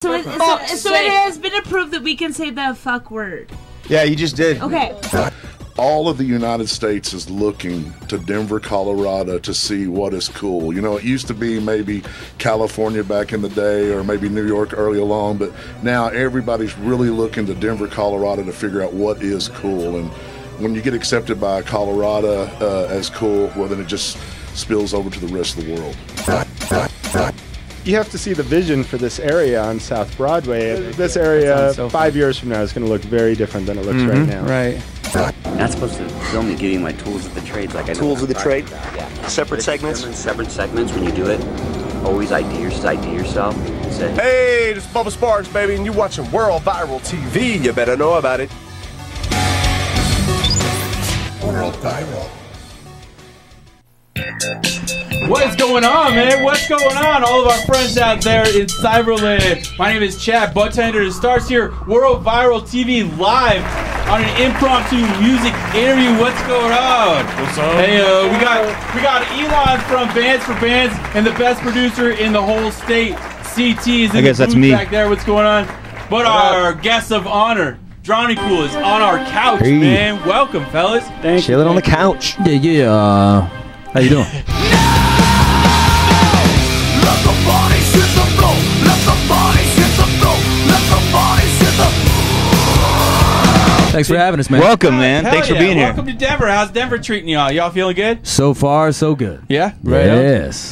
So it has been approved that we can say the fuck word. Yeah, you just did. Okay. All of the United States is looking to Denver, Colorado to see what is cool. You know, it used to be maybe California back in the day or maybe New York early along, but now everybody's really looking to Denver, Colorado to figure out what is cool. And when you get accepted by Colorado as cool, well, then it just spills over to the rest of the world. You have to see the vision for this area on South Broadway. This area, 5 years from now, is going to look very different than it looks right now. Right. I'm not supposed to film me giving my tools of the trades like I know. Tools of the trade? Yeah. Separate segments? Separate segments when you do it. Always ID yourself. Say, hey, this is Bubba Sparks, baby, and you're watching World Viral TV. You better know about it. World Viral. What is going on, man? What's going on? All of our friends out there in Cyberland. My name is Chad Budtender. It starts here, World Viral TV live on an impromptu music interview. What's going on? What's up? Hey, we got Elan from Bands for Bands and the best producer in the whole state. CT is in the booth back there. What's going on? But our guest of honor, Drowning Pool, is on our couch, man. Welcome, fellas. Thank you. Chilling on the couch. Yeah. How you doing? Thanks for having us, man. Welcome, man. Thanks for being here. Welcome to Denver. How's Denver treating y'all? Y'all feeling good? So far, so good. Yeah? Right. Yes.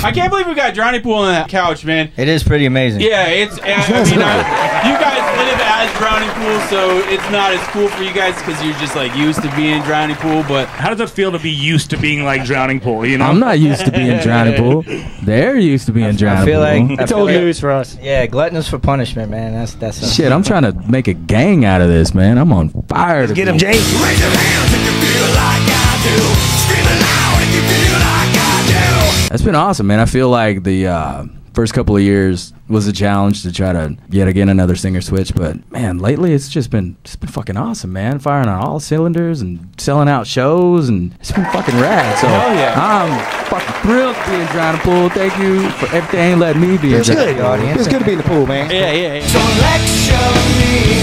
I can't believe we got Drowning Pool on that couch, man. It is pretty amazing. Yeah, it's. I mean, you guys live as Drowning Pool, so it's not as cool for you guys because you're just like used to being Drowning Pool. But how does it feel to be used to being like Drowning Pool? You know, I'm not used to being Drowning Pool. They're used to being Drowning Pool. I feel like it's old news for us. Yeah, gluttonous for punishment, man. That's shit. I'm trying to make a gang out of this, man. I'm on fire. Let's get him, James. Raise your hands if you feel like I do. Scream it loud if you feel like I do. That's been awesome, man. I feel like the first couple of years was a challenge to try to yet again another singer switch, but man, lately it's been fucking awesome, man. Firing on all cylinders and selling out shows, and it's been fucking rad. So I'm fucking thrilled to be in Drowning Pool. Thank you for everything. Let me be. It's good, audience. It's good to be in the pool, man. Yeah. So lecture me,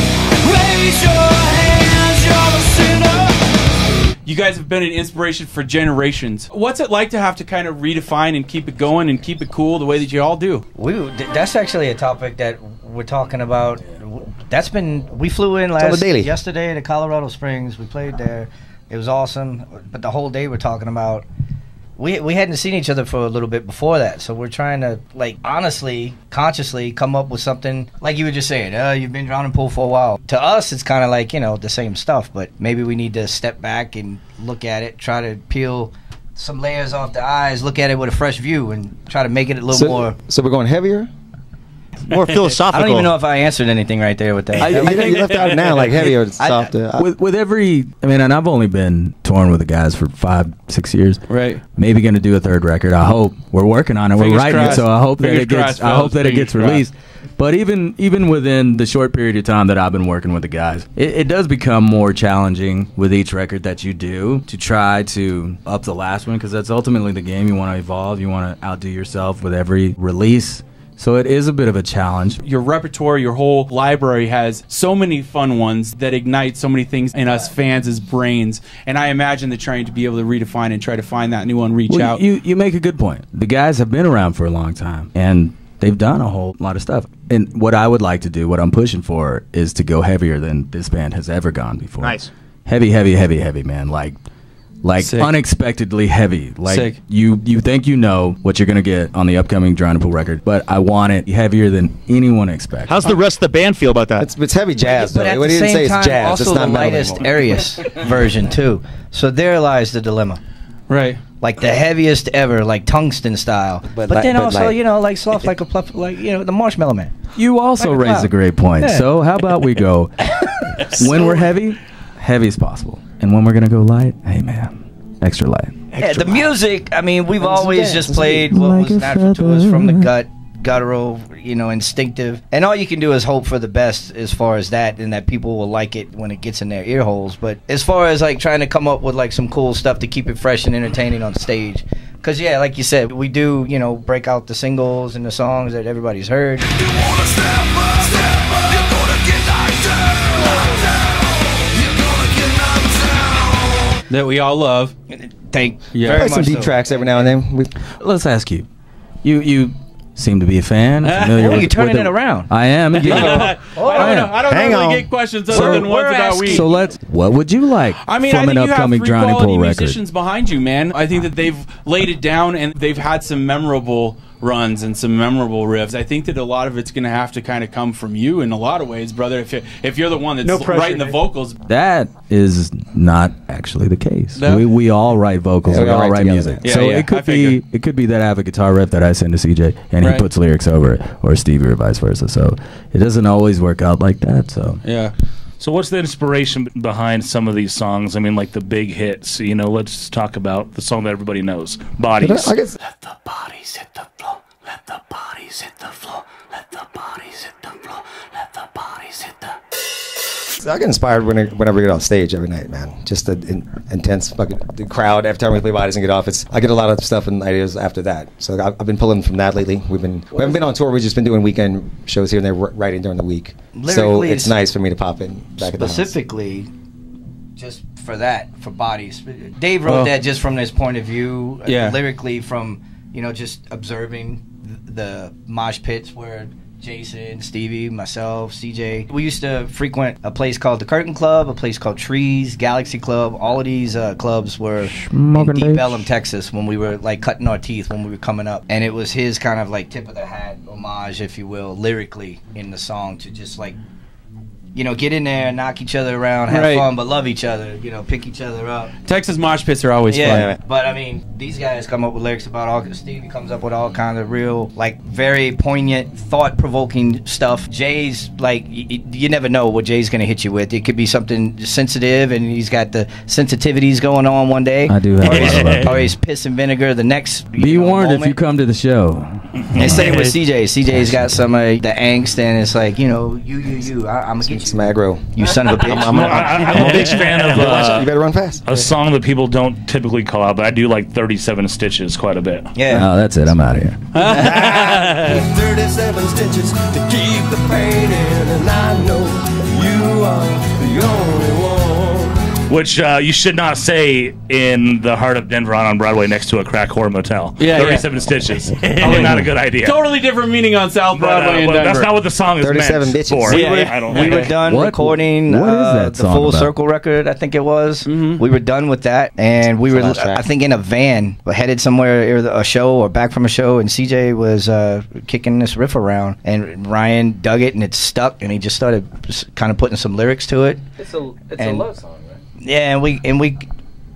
raise your hands, you're the sinner. You guys have been an inspiration for generations. What's it like to have to kind of redefine and keep it going and keep it cool the way that you all do? That's actually a topic that we're talking about. We flew in yesterday to Colorado Springs. We played there. It was awesome. But the whole day we're talking about, we hadn't seen each other for a little bit before that. So we're trying to, like, honestly, consciously come up with something, like you were just saying, you've been Drowning Pool for a while. To us, it's kind of like, you know, the same stuff, but maybe we need to step back and look at it, try to peel some layers off the eyes, look at it with a fresh view, and try to make it a little more... So we're going heavier? More philosophical. I don't even know if I answered anything right there with that. You left out now, like heavier or softer. With every, I mean, and I've only been touring with the guys for 5-6 years. Right. Maybe going to do a third record. I hope. We're working on it. We're writing it, so I hope that it gets. I hope that it gets released. But even within the short period of time that I've been working with the guys, it does become more challenging with each record that you do to try to up the last one, because that's ultimately the game. You want to evolve. You want to outdo yourself with every release. So it is a bit of a challenge. Your repertoire, your whole library has so many fun ones that ignite so many things in us fans' brains. And I imagine that trying to be able to redefine and try to find that new one, reach out. You make a good point. The guys have been around for a long time, and they've done a whole lot of stuff. And what I would like to do, what I'm pushing for, is to go heavier than this band has ever gone before. Nice. Heavy, man. Like Sick. Unexpectedly heavy. Like Sick. You think you know what you're gonna get on the upcoming Drowning Pool record, but I want it heavier than anyone expects. How's the rest of the band feel about that? It's heavy jazz, though. But at What the he didn't say same is time, jazz. also It's not the metal lightest, anymore. airiest version too. So there lies the dilemma. Right. Like the heaviest ever, like tungsten style. But then also, you know, like soft, like a pluff, like, you know, the Marshmallow Man. You also Like a raised cloud. a great point. Yeah. So how about we go when we're heavy as possible, and when we're gonna go light, hey man, extra light. Yeah, the music, I mean, we've always just played what was natural to us from the gut, guttural, you know, instinctive. And all you can do is hope for the best as far as that, and that people will like it when it gets in their ear holes. But as far as like trying to come up with like some cool stuff to keep it fresh and entertaining on stage, because yeah, like you said, we do, you know, break out the singles and the songs that everybody's heard. That we all love. Thank you. Play some deep tracks every now and then. Let's ask you. You seem to be a fan. You're turning it around. I am. I don't normally get questions other than ones about weed. So what would you like from an upcoming Drowning Pool record? Musicians behind you, man. I think that they've laid it down and they've had some memorable runs and some memorable riffs. I think that a lot of it's going to have to kind of come from you in a lot of ways, brother. If you're the one that's writing the vocals. That is not actually the case. No? We all write vocals. We all write music. Yeah, so it could be that I have a guitar riff that I send to CJ and he puts lyrics over it, or Stevie, or vice versa. So it doesn't always work out like that. So yeah. So what's the inspiration behind some of these songs? I mean, like the big hits. You know, let's talk about the song that everybody knows, "Bodies." I guess. Let the bodies hit the floor. Let the bodies hit the floor. Let the bodies hit the floor. Let the bodies hit the. I get inspired whenever we get off stage every night, man. Just the intense fucking the crowd. Every time we play Bodies and get off, I get a lot of stuff and ideas after that. So I've been pulling from that lately. We haven't been on tour. We've just been doing weekend shows here and there, writing during the week. So it's nice for me to pop in back at the house. Specifically, just for Bodies. Dave wrote that just from this point of view, lyrically, from, you know, just observing the mosh pits where Jason, Stevie, myself, CJ. We used to frequent a place called the Curtain Club, a place called Trees, Galaxy Club. All of these clubs were in Deep Ellum, Texas, when we were like cutting our teeth when we were coming up. And it was his kind of like tip of the hat homage, if you will, lyrically in the song, to just like, you know, get in there, knock each other around, have fun, but love each other, you know, pick each other up. Texas mosh pits are always fun. But I mean, these guys come up with lyrics about all, Stevie comes up with all kinds of real, like, very poignant, thought-provoking stuff. Jay's, like, you never know what Jay's going to hit you with. It could be something sensitive, and he's got the sensitivities going on one day. I do have or he's piss and vinegar the next Be warned if you come to the show. And same with CJ. CJ's got some of the angst, and it's like, you know, I'm going to get you. Some aggro. You son of a bitch. I'm a big fan of you better run fast. A song that people don't typically call out, but I do like 37 Stitches quite a bit. Yeah. Oh, that's it. I'm out of here. 37 stitches to keep the pain in, and I know you are the only one. Which you should not say in the heart of Denver on Broadway next to a crack whore motel. 37 Stitches. Probably not a good idea. Totally different meaning on South Broadway in Denver. That's not what the song is 37 meant for. We were done recording the Full Circle record, I think it was. We were done with that, and we were, I think, in a van, headed somewhere, either a show or back from a show, and CJ was kicking this riff around, and Ryan dug it, and it stuck, and he just started kind of putting some lyrics to it. It's a love song, right? Yeah, and we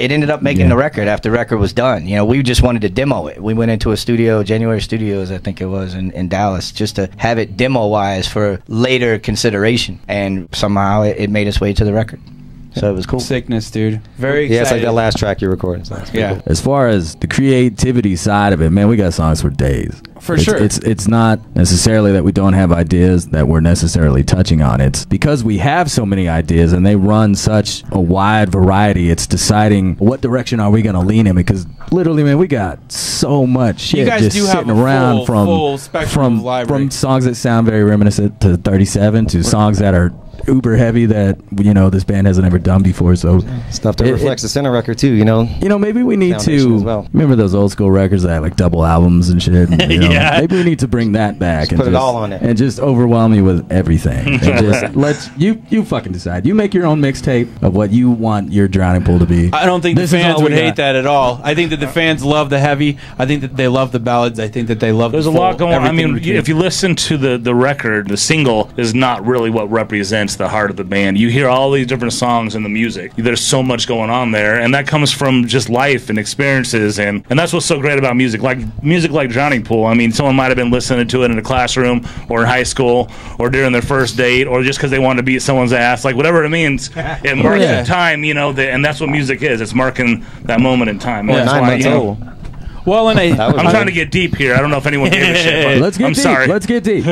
it ended up making the record after the record was done. You know, we just wanted to demo it. We went into a studio, January Studios, I think it was, in Dallas, just to have it demo-wise for later consideration. And somehow it made its way to the record. So it was cool. Sickness, dude. Very excited. Yeah, it's like that last track you recorded. So yeah. Cool. As far as the creativity side of it, man, we got songs for days. For sure. It's not necessarily that we don't have ideas that we're necessarily touching on. It's because we have so many ideas and they run such a wide variety. It's deciding what direction are we going to lean in, because literally, man, we got so much shit just sitting around full spectrum of library. From songs that sound very reminiscent to 37 to songs that are uber heavy that, you know, this band hasn't ever done before. So stuff that reflects the center record too, you know. You know, maybe we need to remember those old school records that had like double albums and shit. And, you know, maybe we need to bring that back and put it all on it and just overwhelm you with everything. And just you fucking decide. You make your own mixtape of what you want your Drowning Pool to be. I don't think the fans would hate that at all. I think that the fans love the heavy. I think that they love the ballads. I think that they love. There's a lot going on. I mean, if you listen to the record, the single is not really what represents the heart of the band. You hear all these different songs in the music. There's so much going on there, and that comes from just life and experiences, and that's what's so great about music. Like Drowning Pool. I mean, someone might have been listening to it in a classroom or in high school or during their first date or just because they wanted to beat someone's ass. Like whatever it means, it marks the time, you know. And that's what music is. It's marking that moment in time. Or 9 months old. Well, and I'm trying to get deep here. I don't know if anyone gave a shit. But Let's get I'm deep. sorry. Let's get deep.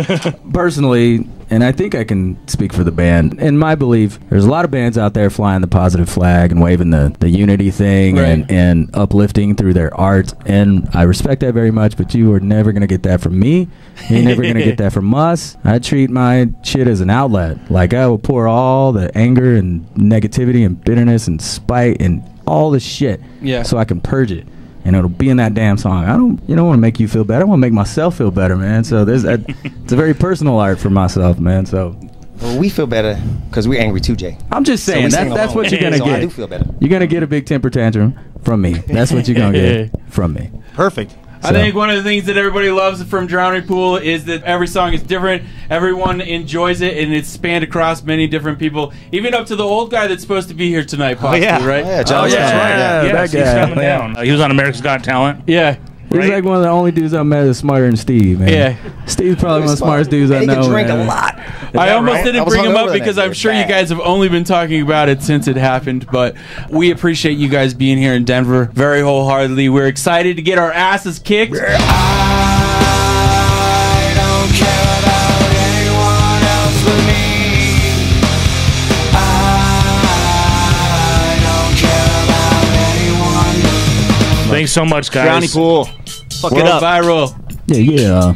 Personally, and I think I can speak for the band. In my belief, there's a lot of bands out there flying the positive flag and waving the unity thing and uplifting through their art. And I respect that very much, but you are never going to get that from me. You're never going to get that from us. I treat my shit as an outlet. Like, I will pour all the anger and negativity and bitterness and spite and all the shit so I can purge it. And it'll be in that damn song. I don't want to make you feel better. I want to make myself feel better, man. So there's that. It's a very personal art for myself, man. So well, we feel better because we're angry too, Jay. I'm just saying that's what you're gonna get. I do feel better. You're gonna get a big temper tantrum from me. That's what you're gonna get from me. Perfect. I think one of the things that everybody loves from Drowning Pool is that every song is different. Everyone enjoys it, and it's spanned across many different people, even up to the old guy that's supposed to be here tonight, possibly, right? Oh, yeah, John's right. That guy. He's coming down. He was on America's Got Talent. Yeah. He's like one of the only dudes I met that's smarter than Steve, man. Yeah. Steve's probably one of the smartest dudes I know. He can drink man. a lot. I almost didn't bring him up because I'm sure you guys have only been talking about it since it happened, but we appreciate you guys being here in Denver very wholeheartedly. We're excited to get our asses kicked. I don't care about anyone else but me. I don't care about anyone. Thanks so much, guys. Drowning Pool. Fuck it up. Viral. Yeah.